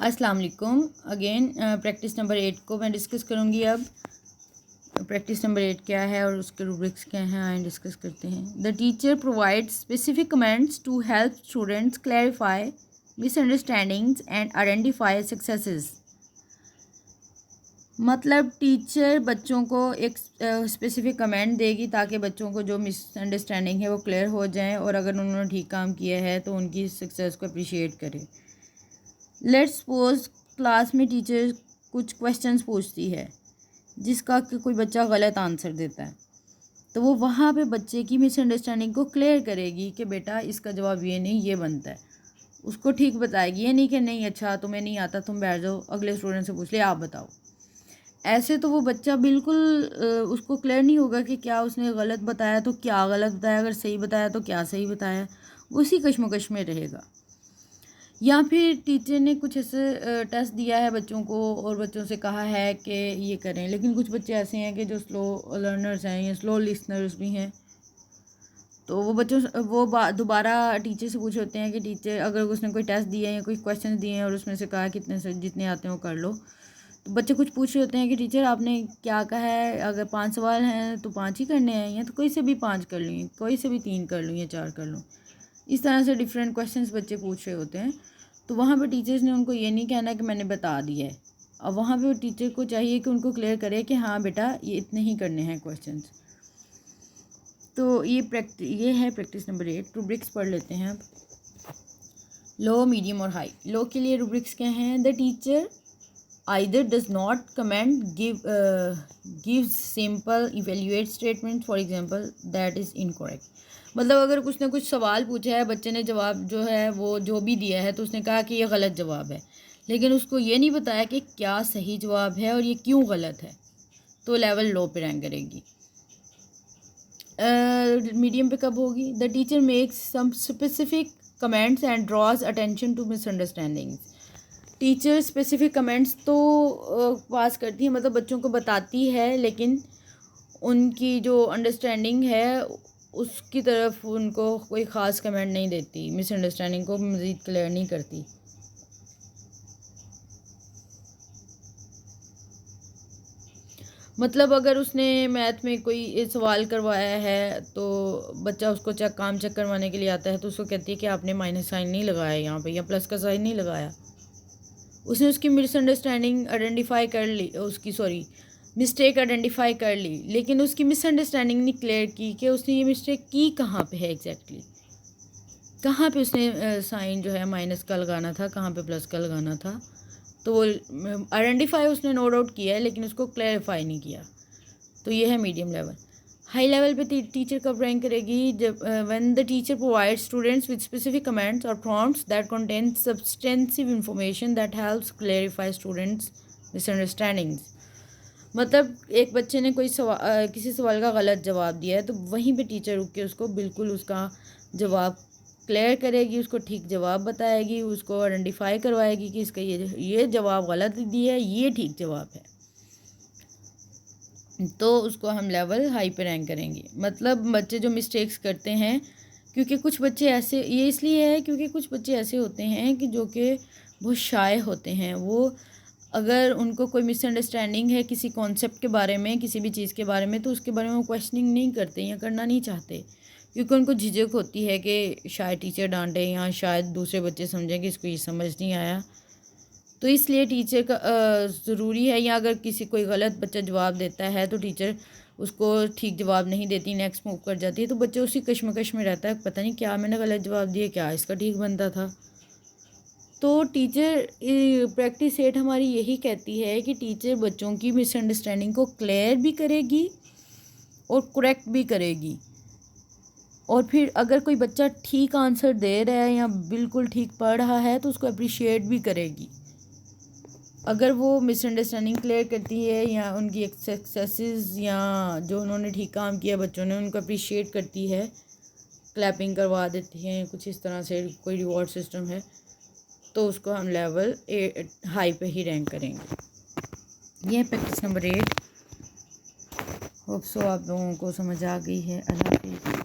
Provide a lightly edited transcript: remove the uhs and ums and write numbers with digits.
अस्सलाम वालेकुम। Again practice number 8 को मैं डिस्कस करूँगी। अब प्रैक्टिस नंबर 8 क्या है और उसके रूब्रिक्स क्या हैं आए डिस्कस करते हैं। The teacher provide specific comments to help students clarify misunderstandings and identify successes. मतलब टीचर बच्चों को एक स्पेसिफिक कमेंट देगी ताकि बच्चों को जो मिसअंडरस्टैंडिंग है वो क्लियर हो जाए और अगर उन्होंने ठीक काम किया है तो उनकी सक्सेस को अप्रिशिएट करे। लेट्स सपोज क्लास में टीचर कुछ क्वेश्चंस पूछती है जिसका कि कोई बच्चा गलत आंसर देता है, तो वो वहाँ पे बच्चे की मिसअंडरस्टैंडिंग को क्लियर करेगी कि बेटा इसका जवाब ये नहीं ये बनता है। उसको ठीक बताएगी, ये नहीं कि नहीं अच्छा तुम्हें नहीं आता तुम बैठ जाओ अगले स्टूडेंट से पूछ लिया आप बताओ। ऐसे तो वो बच्चा बिल्कुल उसको क्लियर नहीं होगा कि क्या उसने गलत बताया तो क्या गलत बताया, अगर सही बताया तो क्या सही बताया, उसी कश्मकश में रहेगा। या फिर टीचर ने कुछ ऐसे टेस्ट दिया है बच्चों को और बच्चों से कहा है कि ये करें, लेकिन कुछ बच्चे ऐसे हैं कि जो स्लो लर्नर्स हैं या स्लो लिसनर्स भी हैं, तो वो बच्चों वो दोबारा टीचर से पूछ होते हैं कि टीचर अगर उसने कोई टेस्ट दिए हैं या कोई क्वेश्चन दिए हैं और उसमें से कहा कितने से जितने आते हैं वो कर लो, तो बच्चे कुछ पूछ रहे होते हैं कि टीचर आपने क्या कहा है, अगर 5 सवाल हैं तो 5 ही करने हैं या तो कोई से भी 5 कर लूँ, कोई से भी 3 कर लूँ या 4 कर लूँ। इस तरह से डिफरेंट क्वेश्चंस बच्चे पूछ रहे होते हैं। तो वहाँ पे टीचर्स ने उनको ये नहीं कहना कि मैंने बता दिया है। अब वहाँ पे टीचर को चाहिए कि उनको क्लियर करे कि हाँ बेटा ये इतने ही करने हैं क्वेश्चंस। तो ये है प्रैक्टिस नंबर 8। रूब्रिक्स पढ़ लेते हैं अब। लो, मीडियम और हाई। लो के लिए रूब्रिक्स क्या हैं? The teacher either does not comment, gives simple evaluate statement, for example that is incorrect। मतलब अगर कुछ ना कुछ सवाल पूछा है, बच्चे ने जवाब जो है वो जो भी दिया है तो उसने कहा कि ये गलत जवाब है, लेकिन उसको ये नहीं बताया कि क्या सही जवाब है और ये क्यों गलत है, तो लेवल लो पे रैंक करेगी। मीडियम पे कब होगी? The teacher makes some specific comments and draws attention to misunderstandings. Teacher specific comments तो पास करती है, मतलब बच्चों को बताती है, लेकिन उनकी जो अंडरस्टैंडिंग है उसकी तरफ उनको कोई ख़ास कमेंट नहीं देती, मिसअंडरस्टैंडिंग को मज़ीद क्लियर नहीं करती। मतलब अगर उसने मैथ में कोई सवाल करवाया है तो बच्चा उसको काम चेक करवाने के लिए आता है तो उसको कहती है कि आपने माइनस साइन नहीं लगाया यहाँ पे या प्लस का साइन नहीं लगाया। उसने उसकी मिसअंडरस्टैंडिंग आइडेंटिफाई कर ली, मिस्टेक आइडेंटिफाई कर ली, लेकिन उसकी मिसअंडरस्टैंडिंग नहीं क्लियर की कि उसने ये मिस्टेक की कहाँ पे है एग्जैक्टली, कहाँ पे उसने साइन जो है माइनस का लगाना था, कहाँ पे प्लस का लगाना था। तो वो आइडेंटिफाई उसने नो डाउट किया है लेकिन उसको क्लैरिफाई नहीं किया। तो ये है मीडियम लेवल। हाई लेवल पे टीचर कब रैंक करेगी? जब when the teacher provide students with specific comments और prompts that contain substantive information that helps clarify students misunderstandings. मतलब एक बच्चे ने कोई किसी सवाल का गलत जवाब दिया है तो वहीं पे टीचर रुक के उसको बिल्कुल उसका जवाब क्लियर करेगी, उसको ठीक जवाब बताएगी, उसको आइडेंटिफाई करवाएगी कि इसका ये जवाब गलत दिया है, ये ठीक जवाब है, तो उसको हम लेवल हाई पे रैंक करेंगे। मतलब बच्चे जो मिस्टेक्स करते हैं, क्योंकि कुछ बच्चे ऐसे, ये इसलिए है क्योंकि कुछ बच्चे ऐसे होते हैं कि जो कि बहुत शाय होते हैं, वो अगर उनको कोई मिसअंडरस्टैंडिंग है किसी कॉन्सेप्ट के बारे में, किसी भी चीज़ के बारे में, तो उसके बारे में वो क्वेश्चनिंग नहीं करते या करना नहीं चाहते, क्योंकि उनको झिझक होती है कि शायद टीचर डांटे या शायद दूसरे बच्चे समझें कि इसको ये समझ नहीं आया। तो इसलिए टीचर का ज़रूरी है, या अगर किसी कोई गलत बच्चा जवाब देता है तो टीचर उसको ठीक जवाब नहीं देती, नेक्स्ट मूव कर जाती है, तो बच्चा उसी कश्मकश में रहता है, पता नहीं क्या मैंने गलत जवाब दिया, क्या इसका ठीक बनता था। तो टीचर प्रैक्टिस 8 हमारी यही कहती है कि टीचर बच्चों की मिसअंडरस्टैंडिंग को क्लियर भी करेगी और करेक्ट भी करेगी, और फिर अगर कोई बच्चा ठीक आंसर दे रहा है या बिल्कुल ठीक पढ़ रहा है तो उसको अप्रिशिएट भी करेगी। अगर वो मिसअंडरस्टैंडिंग क्लियर करती है या उनकी सक्सेसेस या जो उन्होंने ठीक काम किया बच्चों ने उनको अप्रिशिएट करती है, क्लैपिंग करवा देती हैं, कुछ इस तरह से कोई रिवॉर्ड सिस्टम है, तो उसको हम लेवल हाई पे ही रैंक करेंगे। यह प्रैक्टिस नंबर 8। होप सो आप लोगों को समझ आ गई है। अल्लाह हाफिज़।